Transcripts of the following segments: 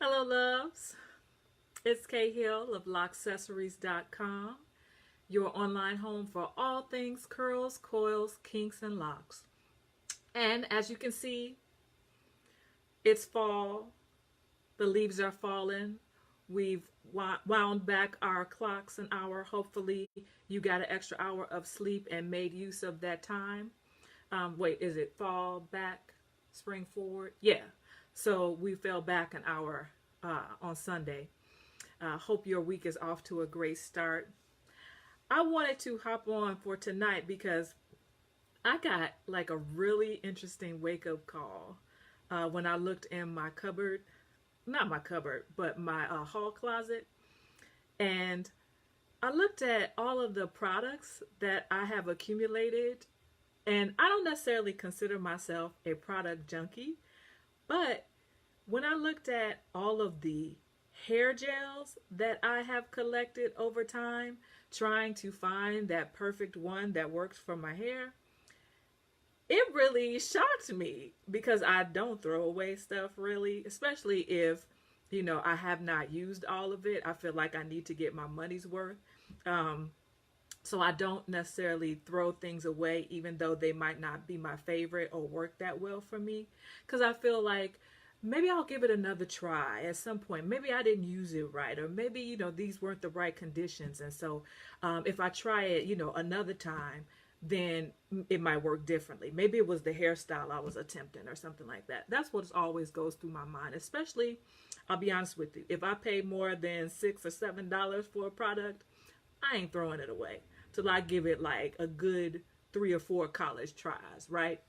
Hello, loves. It's K.Hill of LockAccessories.com, your online home for all things curls, coils, kinks, and locks. And as you can see, it's fall. The leaves are falling. We've wound back our clocks an hour. Hopefully, you got an extra hour of sleep and made use of that time. Wait, is it fall back, spring forward? Yeah. So we fell back an hour on Sunday. Hope your week is off to a great start. I wanted to hop on for tonight because I got like a really interesting wake up call when I looked in my cupboard, not my cupboard, but my hall closet. And I looked at all of the products that I have accumulated. And I don't necessarily consider myself a product junkie, but when I looked at all of the hair gels that I have collected over time, trying to find that perfect one that works for my hair, it really shocked me because I don't throw away stuff really, especially if, I have not used all of it. I feel like I need to get my money's worth. So I don't necessarily throw things away, even though they might not be my favorite or work that well for me, because I feel like maybe I'll give it another try at some point. Maybe I didn't use it right, or maybe, these weren't the right conditions. And so if I try it, another time, then it might work differently. Maybe it was the hairstyle I was attempting or something like that. That's what always goes through my mind, especially, I'll be honest with you, if I pay more than $6 or $7 for a product, I ain't throwing it away till I give it like a good 3 or 4 college tries, right?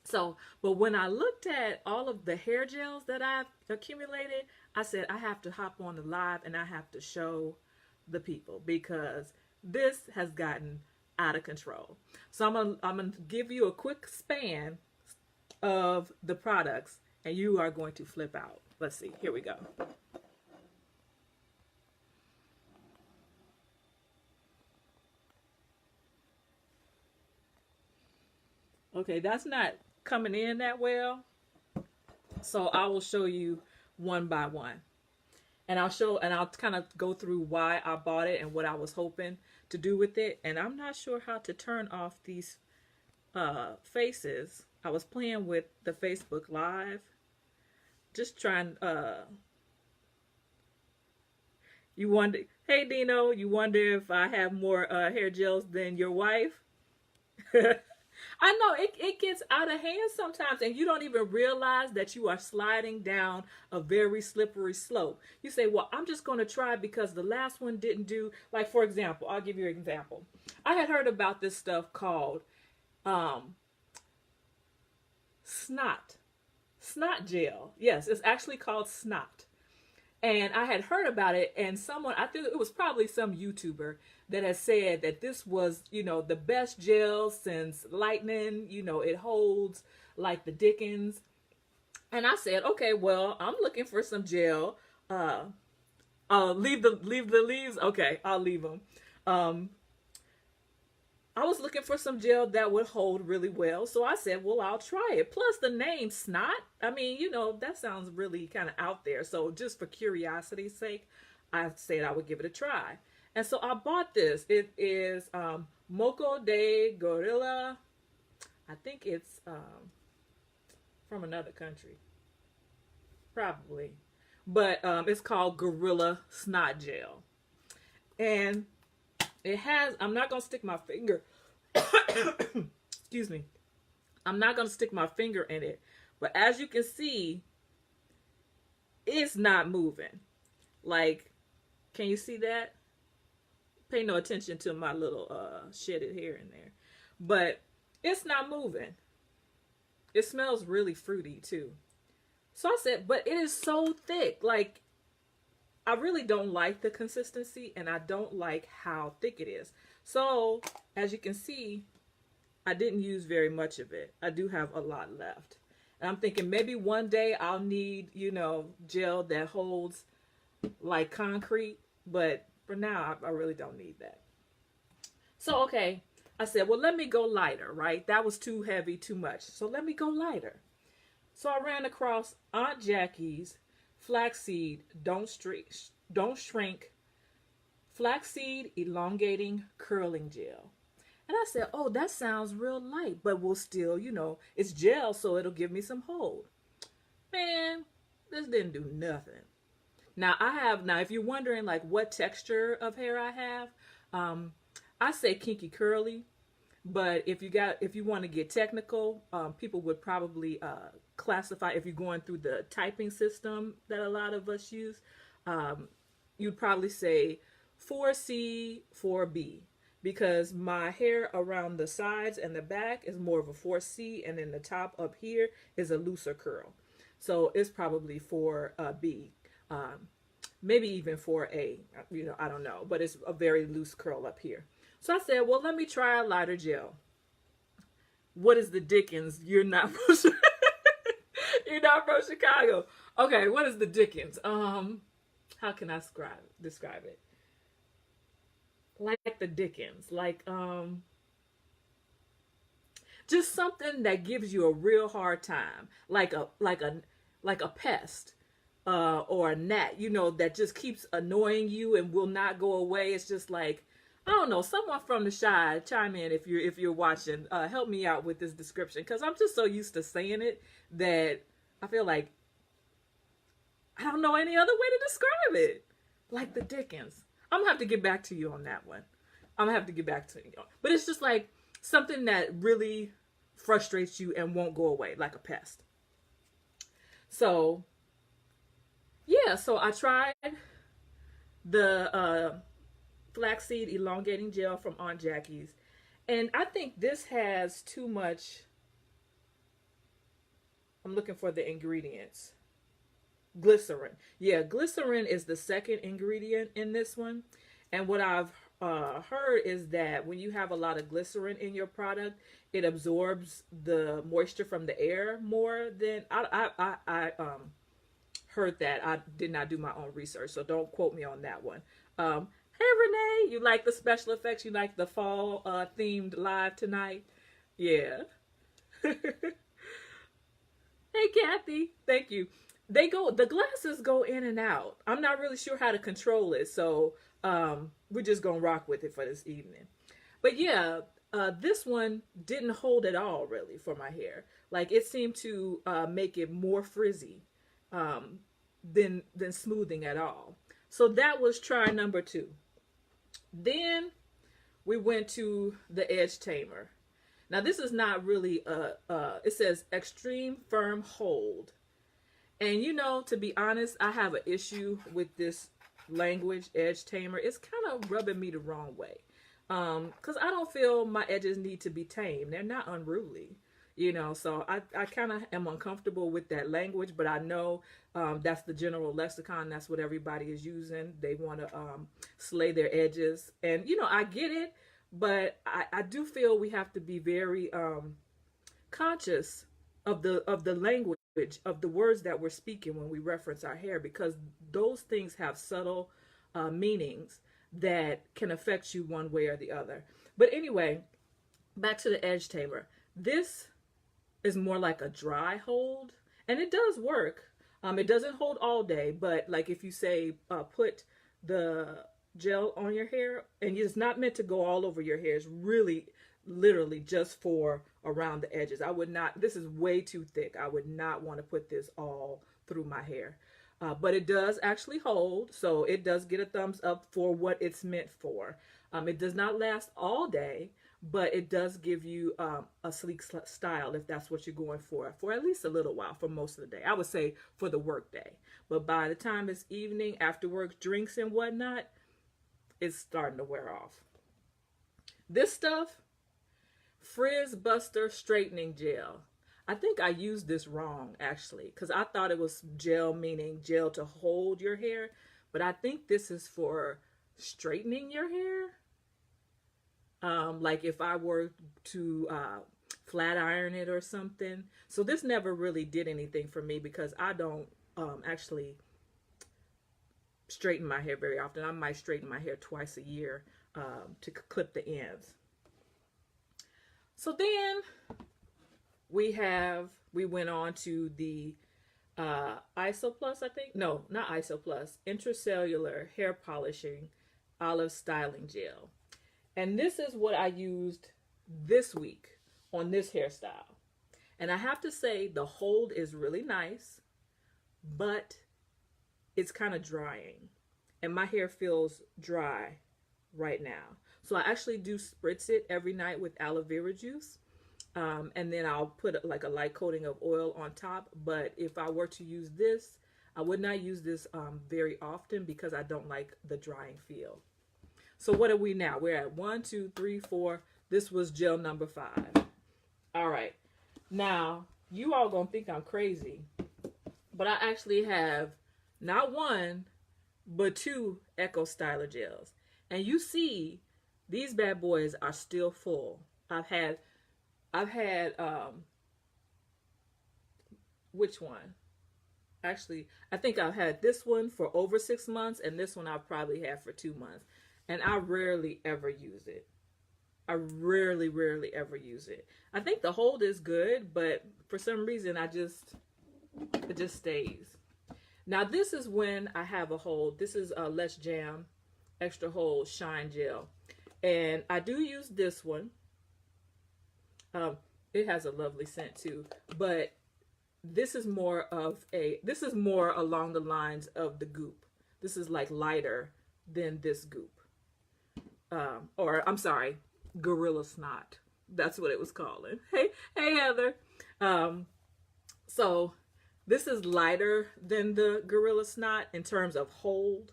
So, but when I looked at all of the hair gels that I've accumulated, I said I have to hop on the live and I have to show the people because this has gotten out of control. So I'm gonna give you a quick span of the products and you are going to flip out. Let's see. Here we go. Okay, that's not coming in that well. So I will show you one by one. And I'll kind of go through why I bought it and what I was hoping to do with it. And I'm not sure how to turn off these faces. I was playing with the Facebook Live. Just trying you wonder, hey Dino, you wonder if I have more hair gels than your wife? I know it gets out of hand sometimes, and you don't even realize that you are sliding down a very slippery slope. You say, well, I'm just going to try because the last one didn't do. Like, for example, I'll give you an example. I had heard about this stuff called snot. Snot gel. Yes, it's actually called snot. And I had heard about it, and someone, I think it was probably some YouTuber that has said that this was, the best gel since lightning. It holds like the Dickens. And I said, okay, well, I'm looking for some gel. Leave the leaves. Okay, I'll leave them. I was looking for some gel that would hold really well. So I said, well, I'll try it. Plus the name Snot. I mean, that sounds really kind of out there. So just for curiosity's sake, I said I would give it a try. And so I bought this. It is Moco de Gorilla. I think it's from another country. Probably. But it's called Gorilla Snot Gel. And it has, I'm not going to stick my finger, excuse me. I'm not going to stick my finger in it. But as you can see, it's not moving. Like, can you see that? Pay no attention to my little shedded hair in there. But it's not moving. It smells really fruity too. So I said, but it is so thick. Like, I really don't like the consistency and I don't like how thick it is. So, as you can see, I didn't use very much of it. I do have a lot left. And I'm thinking maybe one day I'll need, gel that holds like concrete. But for now, I really don't need that. So, okay, I said, well, let me go lighter, right? That was too heavy, too much. So let me go lighter. So I ran across Aunt Jackie's flaxseed, don't shrink, flaxseed elongating curling gel. And I said, oh, that sounds real light, but will still, it's gel, so it'll give me some hold. Man, this didn't do nothing. Now if you're wondering like what texture of hair I have, I say kinky curly, but if you want to get technical, people would probably classify, if you're going through the typing system that a lot of us use, you'd probably say 4C, 4B, because my hair around the sides and the back is more of a 4C, and then the top up here is a looser curl. So it's probably 4B, maybe even 4A, I don't know, but it's a very loose curl up here. So I said, well, let me try a lighter gel. What is the dickens? You're not from you're not from Chicago. Okay, what is the dickens? How can I describe it? Like the dickens, like just something that gives you a real hard time, like a pest, or a gnat, that just keeps annoying you and will not go away. It's just like, I don't know, someone from the Chi, chime in if you're watching. Help me out with this description, because I'm just so used to saying it that I feel like I don't know any other way to describe it. Like the dickens. I'm gonna have to get back to you on that one. I'm gonna have to get back to you. But it's just like something that really frustrates you and won't go away, like a pest. So yeah, so I tried the flaxseed elongating gel from Aunt Jackie's, and I think this has too much. I'm looking for the ingredients. Glycerin. Yeah, glycerin is the second ingredient in this one. And what I've heard is that when you have a lot of glycerin in your product, it absorbs the moisture from the air more than I heard that. I did not do my own research, so don't quote me on that one. Hey Renee, you like the special effects? You like the fall themed live tonight? Yeah. Hey Kathy, thank you. The glasses go in and out. I'm not really sure how to control it, so we're just gonna rock with it for this evening. But yeah, this one didn't hold at all really for my hair. Like it seemed to make it more frizzy than smoothing at all. So that was try number 2. Then we went to the Edge Tamer. Now this is not really it says extreme firm hold. And to be honest, I have an issue with this language, Edge Tamer. It's kind of rubbing me the wrong way. Because I don't feel my edges need to be tamed. They're not unruly. So I kind of am uncomfortable with that language, but I know that's the general lexicon. That's what everybody is using. They want to slay their edges. And, I get it, but I do feel we have to be very conscious of the language, of the words that we're speaking when we reference our hair, because those things have subtle meanings that can affect you one way or the other. But anyway, back to the Edge Tamer. This is more like a dry hold, and it does work. It doesn't hold all day, but like if you say put the gel on your hair, and it's not meant to go all over your hair. It's really literally just for around the edges. I would not, this is way too thick. I would not want to put this all through my hair. But it does actually hold, so it does get a thumbs up for what it's meant for. It does not last all day, but it does give you a sleek style if that's what you're going for at least a little while, for most of the day. I would say for the work day. But by the time it's evening, after work, drinks and whatnot, it's starting to wear off. This stuff, Frizz Buster Straightening Gel. I think I used this wrong, actually, because I thought it was gel, meaning gel to hold your hair. But I think this is for straightening your hair. Like if I were to flat iron it or something. So this never really did anything for me because I don't actually straighten my hair very often. I might straighten my hair twice a year to clip the ends. So then we went on to the Isoplus, I think. No, not Isoplus. Intracellular hair polishing olive styling gel. And this is what I used this week on this hairstyle. And I have to say, the hold is really nice, but it's kind of drying. And my hair feels dry right now. So I actually do spritz it every night with aloe vera juice. And then I'll put like a light coating of oil on top. But if I were to use this, I would not use this very often because I don't like the drying feel. So what are we now? We're at 1, 2, 3, 4. This was gel number 5. All right. Now, you all gonna think I'm crazy, but I actually have not one, but 2 Echo Styler gels. And you see, these bad boys are still full. I've had which one? Actually, I think I've had this one for over 6 months, and this one I've probably had for 2 months. And I rarely ever use it. I rarely ever use it. I think the hold is good, but for some reason it just stays. Now this is when I have a hold. This is a Let's Jam Extra Hold Shine Gel. And I do use this one. It has a lovely scent too, but this is more along the lines of the Goop. This is like lighter than this Goop. Or I'm sorry, Gorilla Snot. That's what it was calling. Hey Heather. So this is lighter than the Gorilla Snot in terms of hold.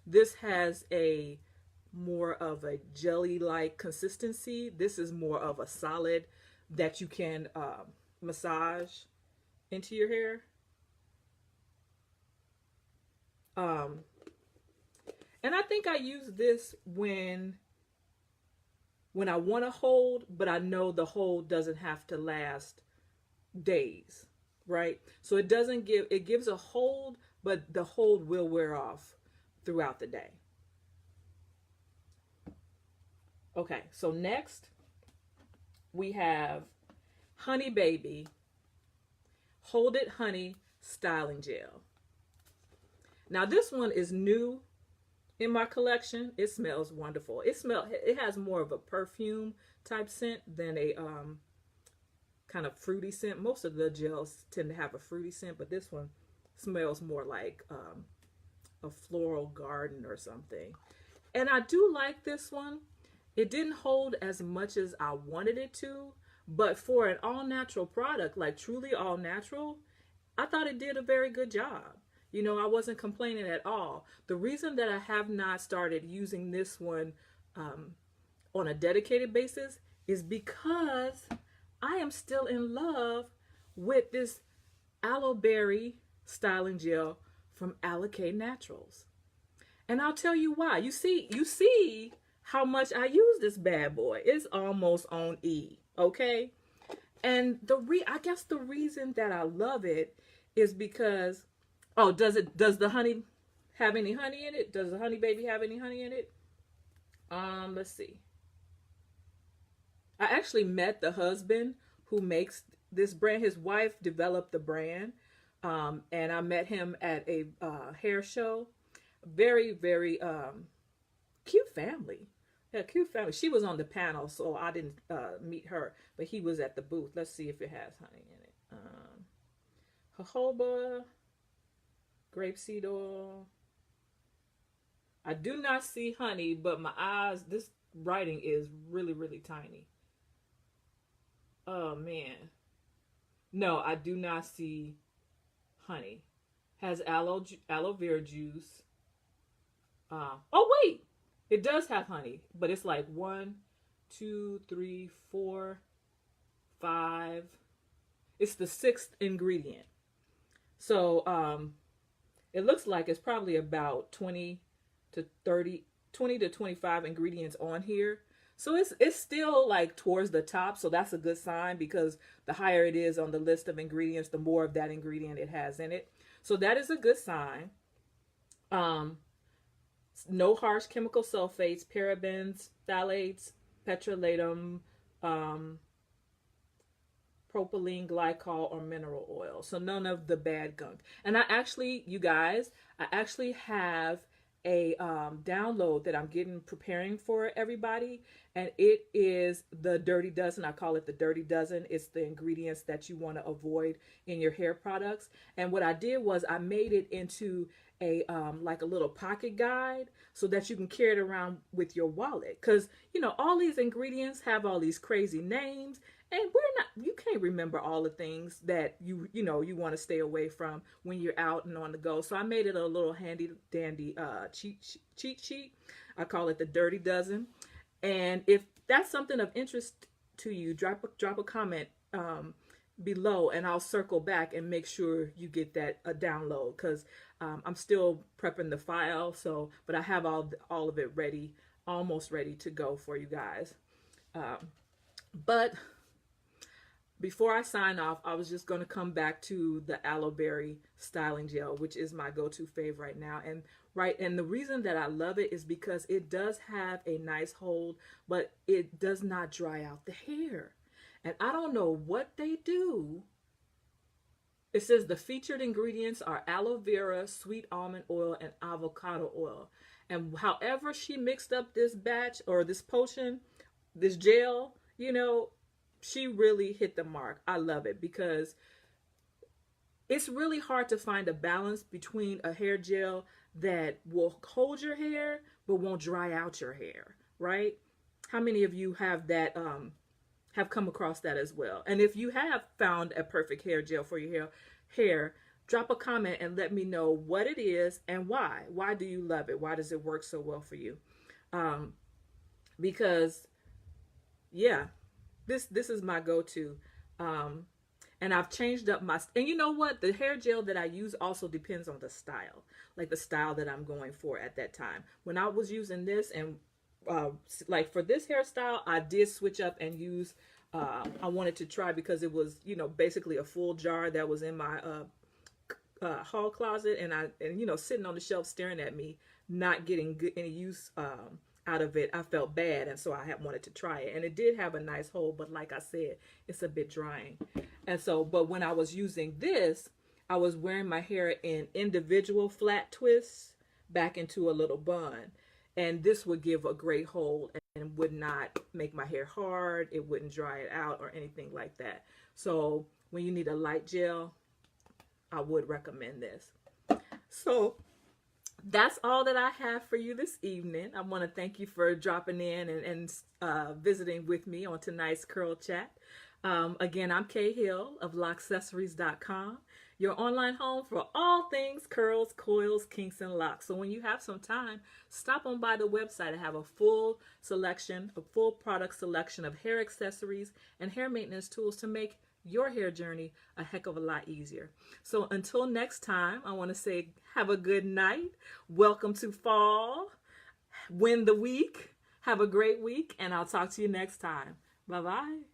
This has a more of a jelly-like consistency. This is more of a solid that you can massage into your hair. And I think I use this when I want to hold, but I know the hold doesn't have to last days, right? So it gives a hold, but the hold will wear off throughout the day. Okay, so next we have Honey Baby Hold It Honey Styling Gel. Now this one is new in my collection. It smells wonderful. It has more of a perfume type scent than a kind of fruity scent. Most of the gels tend to have a fruity scent, but this one smells more like a floral garden or something. And I do like this one. It didn't hold as much as I wanted it to, but for an all-natural product, like truly all-natural, I thought it did a very good job. You know, I wasn't complaining at all. The reason that I have not started using this one on a dedicated basis is because I am still in love with this aloe berry styling gel from K.Hill Naturals. And I'll tell you why. You see how much I use this bad boy. It's almost on E, okay? And I guess the reason that I love it is because, does the honey have any honey in it? Does the Honey Baby have any honey in it? Let's see. I actually met the husband who makes this brand. His wife developed the brand, and I met him at a hair show. Very, very cute family. Yeah, cute family. She was on the panel, so I didn't meet her, but he was at the booth. Let's see if it has honey in it. Jojoba, grapeseed oil. I do not see honey, but my eyes, this writing is really, really tiny. Oh, man. No, I do not see honey. Has aloe vera juice. Oh, wait. It does have honey, but it's like 1, 2, 3, 4, 5. It's the 6th ingredient. So it looks like it's probably about 20 to 25 ingredients on here. So it's still like towards the top. So that's a good sign, because the higher it is on the list of ingredients, the more of that ingredient it has in it. So that is a good sign. No harsh chemical sulfates, parabens, phthalates, petrolatum, propylene glycol or mineral oil. So none of the bad gunk. And I actually, you guys, I actually have a download that I'm getting preparing for everybody, and it is the Dirty Dozen. I call it the Dirty Dozen. It's the ingredients that you want to avoid in your hair products. And what I did was I made it into a like a little pocket guide so that you can carry it around with your wallet, because you know all these ingredients have all these crazy names, and you can't remember all the things that you know you want to stay away from when you're out and on the go. So I made it a little handy dandy cheat sheet. I call it the Dirty Dozen. And if that's something of interest to you, drop a comment below, and I'll circle back and make sure you get that a download, because I'm still prepping the file. So, but I have all of it ready, almost ready to go for you guys. But before I sign off, I was just going to come back to the aloe berry styling gel, which is my go-to fave right now. And the reason that I love it is because it does have a nice hold, but it does not dry out the hair. And I don't know what they do. It says the featured ingredients are aloe vera, sweet almond oil, and avocado oil. And however she mixed up this batch or this potion, this gel, you know, she really hit the mark. I love it because it's really hard to find a balance between a hair gel that will hold your hair but won't dry out your hair, right? How many of you have that have come across that as well? And if you have found a perfect hair gel for your hair, drop a comment and let me know what it is and why. Why do you love it? Why does it work so well for you? Because yeah, this is my go-to. And I've changed up and you know what? The hair gel that I use also depends on the style, like the style that I'm going for at that time. When I was using this and like for this hairstyle, I did switch up and use, I wanted to try because it was, you know, basically a full jar that was in my hall closet, and you know, sitting on the shelf staring at me, not getting any use out of it. I felt bad, and so I had wanted to try it, and it did have a nice hold, but like I said, it's a bit drying. And so, but when I was using this, I was wearing my hair in individual flat twists back into a little bun, and this would give a great hold and would not make my hair hard. It wouldn't dry it out or anything like that. So when you need a light gel, I would recommend this. So that's all that I have for you this evening. I want to thank you for dropping in and visiting with me on tonight's Curl Chat. Again, I'm K.Hill of Loccessories.com, your online home for all things curls, coils, kinks, and locks. So when you have some time, stop on by the website. I have a full product selection of hair accessories and hair maintenance tools to make your hair journey a heck of a lot easier. So until next time, I want to say have a good night. Welcome to fall. Win the week. Have a great week, and I'll talk to you next time. Bye-bye.